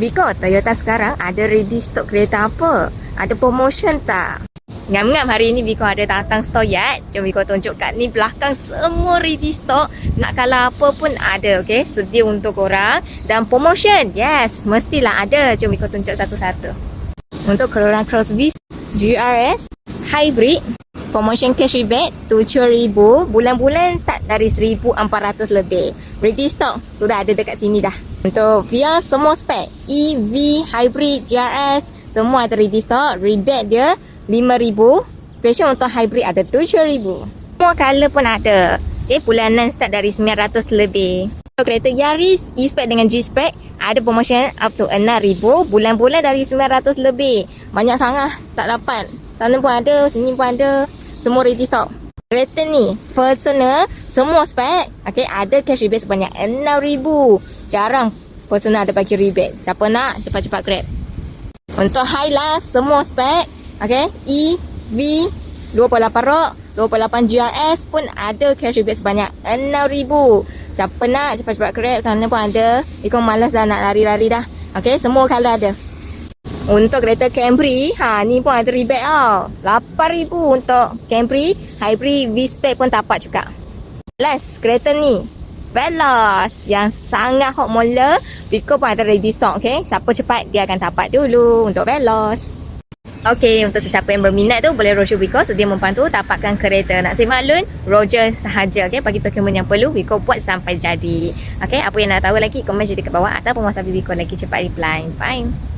Biko, Toyota sekarang ada ready stock kereta apa? Ada promotion tak? Ngam-ngam hari ni Biko ada datang store Yat. Jom Biko tunjuk kat ni belakang semua ready stock. Nak kalah apa pun ada, okay? Sedia untuk korang. Dan promotion, yes, mestilah ada. Jom Biko tunjuk satu-satu. Untuk korang Crossvis GRS Hybrid, promotion cash rebate 7,000, bulan-bulan start dari 1,400 lebih. Ready stock sudah ada dekat sini dah. Untuk Vios semua spek EV, Hybrid, GRS semua ada ready stock. Rebate dia 5,000. Special untuk Hybrid ada 7,000. Semua color pun ada. Okay, bulanan start dari 900 lebih. Untuk kereta Yaris E-Spec dengan G-Spec ada promotion up to 6,000. Bulan-bulan dari 900 lebih. Banyak sangat tak dapat. Sana pun ada, sini pun ada. Semua ready stock. Kereta ni personal semua spek. Okay, ada cash rebate sebanyak 6,000. Jarang personal ada bagi rebate. Siapa nak cepat-cepat grab. Untuk Hilux semua spek. Okay, EV 28 rock, 28 GRS pun ada cash rebate sebanyak 6,000. Siapa nak cepat-cepat grab, sana pun ada. Ikut malas dah nak lari-lari dah. Okay, semua color ada. Untuk kereta Camry, ni pun ada rebate tau. 8,000 untuk Camry, Hybrid, V-Spec pun dapat juga. Last, kereta ni Veloz yang sangat hot mula. Biko pun ada ready stock, okay? Siapa cepat, dia akan dapat dulu untuk Veloz. Okay, untuk sesiapa yang berminat tu boleh roadshow Biko sedia membantu dapatkan kereta. Nak semak loan, roger sahaja, okay? Bagi dokumen yang perlu, Biko buat sampai jadi. Okay, apa yang nak tahu lagi, komen je dekat bawah ataupun WhatsApp Biko lagi cepat reply. Bye.